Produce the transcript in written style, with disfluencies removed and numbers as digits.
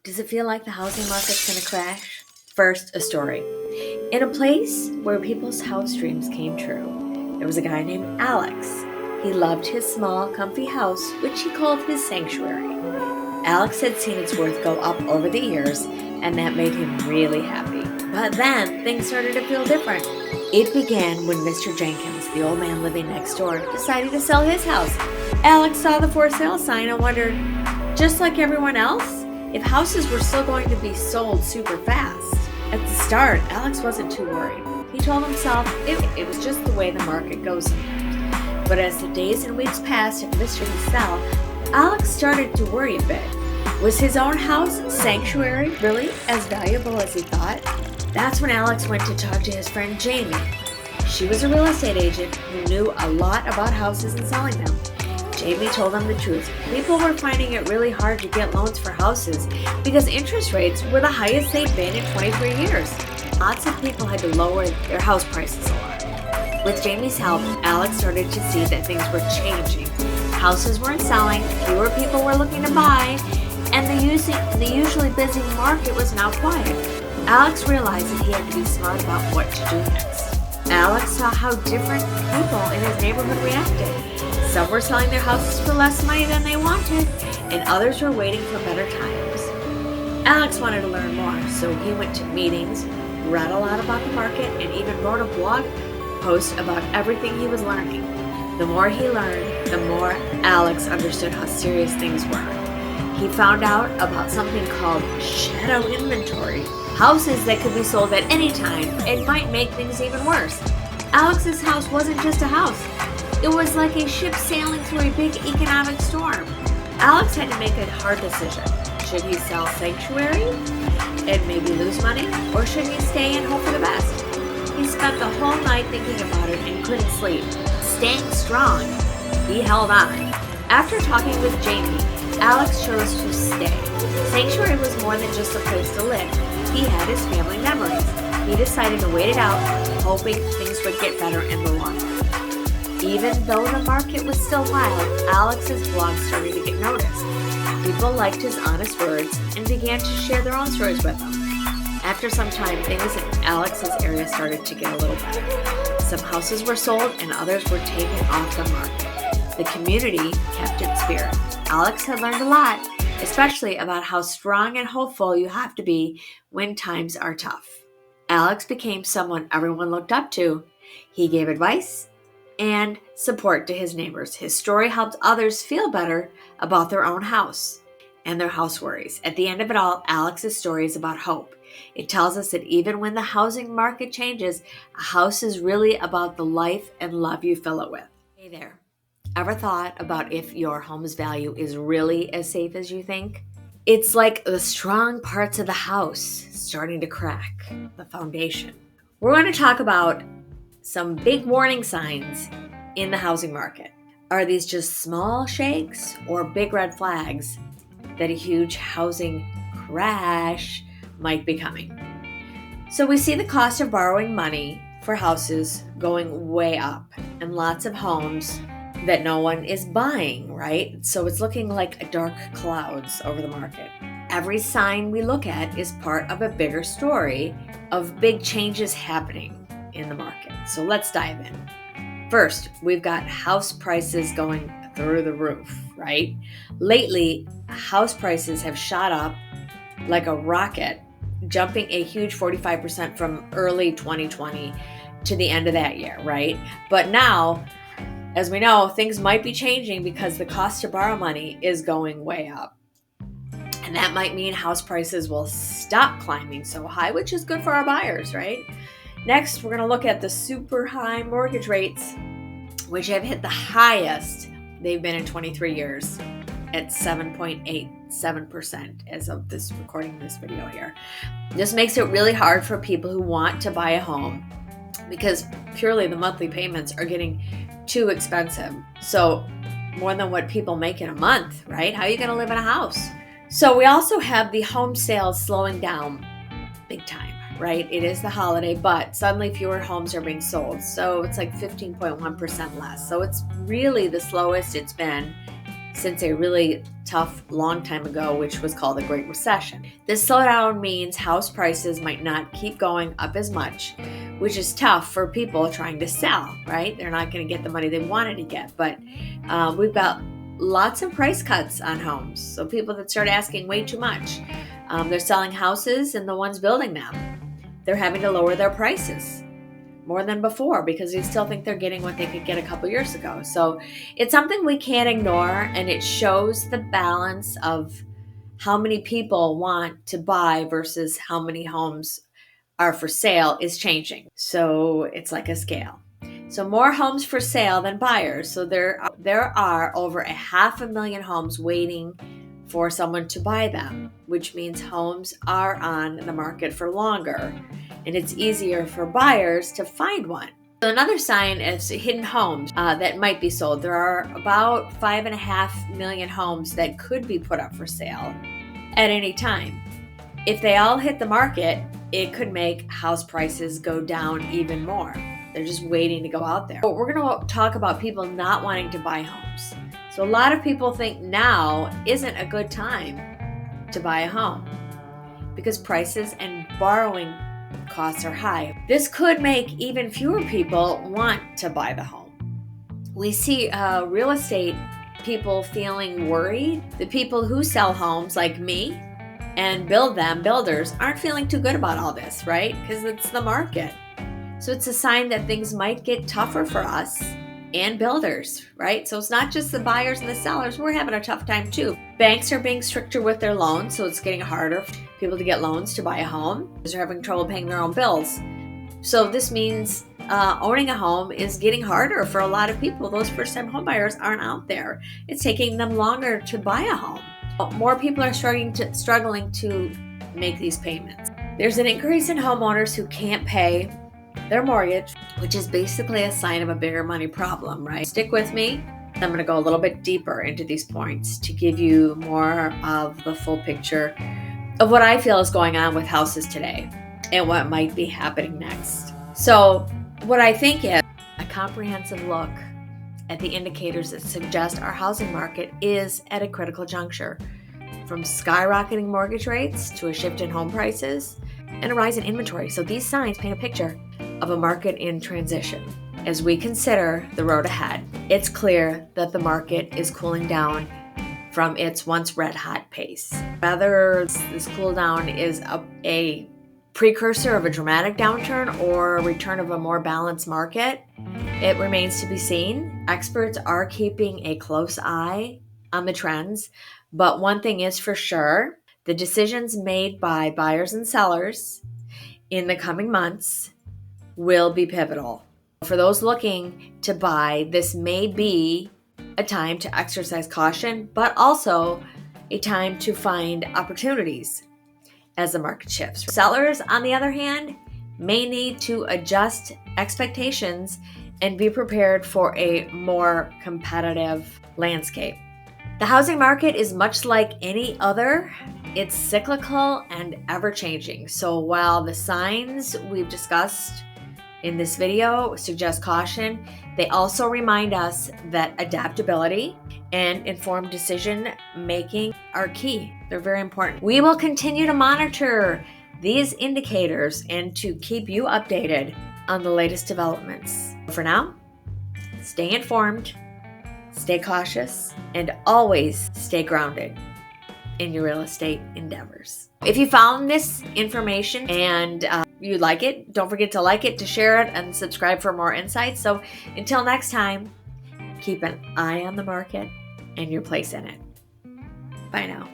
Does it feel like the housing market's gonna crash? First, a story. In a place where people's house dreams came true, there was a guy named Alex. He loved his small, comfy house, which he called his sanctuary. Alex had seen its worth go up over the years, and that made him really happy. But then things started to feel different. It began when Mr. Jenkins, the old man living next door, decided to sell his house. Alex saw the for sale sign and wondered, just like everyone else, if houses were still going to be sold super fast. At the start, Alex wasn't too worried. He told himself it was just the way the market goes sometimes. But as the days and weeks passed and Mr. to sell, Alex started to worry a bit. Was his own house, sanctuary, really as valuable as he thought? That's when Alex went to talk to his friend Jamie. She was a real estate agent who knew a lot about houses and selling them. Jamie told him the truth. People were finding it really hard to get loans for houses because interest rates were the highest they'd been in 23 years. Lots of people had to lower their house prices a lot. With Jamie's help, Alex started to see that things were changing. Houses weren't selling, fewer people were looking to buy, and the usually busy market was now quiet. Alex realized that he had to be smart about what to do next. Alex saw how different people in his neighborhood reacted. Some were selling their houses for less money than they wanted, and others were waiting for better times. Alex wanted to learn more, so he went to meetings, read a lot about the market, and even wrote a blog post about everything he was learning. The more he learned, the more Alex understood how serious things were. He found out about something called shadow inventory, houses that could be sold at any time and might make things even worse. Alex's house wasn't just a house. It was like a ship sailing through a big economic storm. Alex had to make a hard decision. Should he sell sanctuary and maybe lose money, or should he stay and hope for the best? He spent the whole night thinking about it and couldn't sleep. Staying strong, he held on. After talking with Jamie, Alex chose to stay. Sanctuary was more than just a place to live. He had his family memories. He decided to wait it out, hoping things would get better in the long run. Even though the market was still wild, Alex's blog started to get noticed. People liked his honest words and began to share their own stories with him. After some time, things in Alex's area started to get a little better. Some houses were sold and others were taken off the market. The community kept its spirit. Alex had learned a lot, especially about how strong and hopeful you have to be when times are tough. Alex became someone everyone looked up to. He gave advice and support to his neighbors. His story helped others feel better about their own house and their house worries. At the end of it all, Alex's story is about hope. It tells us that even when the housing market changes, a house is really about the life and love you fill it with. Hey there. Ever thought about if your home's value is really as safe as you think? It's like the strong parts of the house starting to crack, the foundation. We're going to talk about some big warning signs in the housing market. Are these just small shakes or big red flags that a huge housing crash might be coming? So we see the cost of borrowing money for houses going way up and lots of homes that no one is buying, right? So it's looking like dark clouds over the market. Every sign we look at is part of a bigger story of big changes happening in the market. So let's dive in. First, we've got house prices going through the roof, right? Lately, house prices have shot up like a rocket, jumping a huge 45% from early 2020 to the end of that year, right? But now, as we know, things might be changing because the cost to borrow money is going way up. And that might mean house prices will stop climbing so high, which is good for our buyers, right? Next, we're going to look at the super high mortgage rates, which have hit the highest they've been in 23 years at 7.87% as of this recording this video here. This makes it really hard for people who want to buy a home because purely the monthly payments are getting too expensive. So more than what people make in a month, right? How are you going to live in a house? So we also have the home sales slowing down big time, right? It is the holiday, but suddenly fewer homes are being sold. So it's like 15.1% less. So it's really the slowest it's been since a really tough long time ago, which was called the Great Recession. This slowdown means house prices might not keep going up as much, which is tough for people trying to sell, right? They're not going to get the money they wanted to get, but we've got lots of price cuts on homes. So people that start asking way too much, they're selling houses, and the ones building them, they're having to lower their prices more than before because they still think they're getting what they could get a couple years ago. So it's something we can't ignore, and it shows the balance of how many people want to buy versus how many homes are for sale is changing. So it's like a scale. So more homes for sale than buyers. So there are over 500,000 homes waiting for someone to buy them, which means homes are on the market for longer, and it's easier for buyers to find one. So another sign is hidden homes that might be sold. There are about 5.5 million homes that could be put up for sale at any time. If they all hit the market, it could make house prices go down even more. They're just waiting to go out there. But we're going to talk about people not wanting to buy homes. So a lot of people think now isn't a good time to buy a home because prices and borrowing costs are high. This could make even fewer people want to buy the home. We see real estate people feeling worried. The people who sell homes like me and build them, builders, aren't feeling too good about all this, right? Because it's the market. So it's a sign that things might get tougher for us and builders, right? So it's not just the buyers and the sellers. We're having a tough time too. Banks are being stricter with their loans, so it's getting harder for people to get loans to buy a home because they're having trouble paying their own bills. So this means owning a home is getting harder for a lot of people. Those first-time home buyers aren't out there. It's taking them longer to buy a home. More people are struggling to make these payments. There's an increase in homeowners who can't pay their mortgage, which is basically a sign of a bigger money problem, right? Stick with me. I'm going to go a little bit deeper into these points to give you more of the full picture of what I feel is going on with houses today and what might be happening next. So what I think is a comprehensive look at the indicators that suggest our housing market is at a critical juncture, from skyrocketing mortgage rates to a shift in home prices and a rise in inventory. So these signs paint a picture of a market in transition. As we consider the road ahead, it's clear that the market is cooling down from its once red-hot pace. Whether this cool down is a precursor of a dramatic downturn or a return of a more balanced market, it remains to be seen. Experts are keeping a close eye on the trends, but one thing is for sure, the decisions made by buyers and sellers in the coming months will be pivotal. For those looking to buy, this may be a time to exercise caution, but also a time to find opportunities as the market shifts. Sellers, on the other hand, may need to adjust expectations and be prepared for a more competitive landscape. The housing market is much like any other. It's cyclical and ever-changing. So while the signs we've discussed in this video suggest caution, they also remind us that adaptability and informed decision making are key. They're very important. We will continue to monitor these indicators and to keep you updated on the latest developments. For now, stay informed, stay cautious, and always stay grounded in your real estate endeavors. If you found this information and you like it, don't forget to like it, to share it, and subscribe for more insights. So until next time, keep an eye on the market and your place in it. Bye now.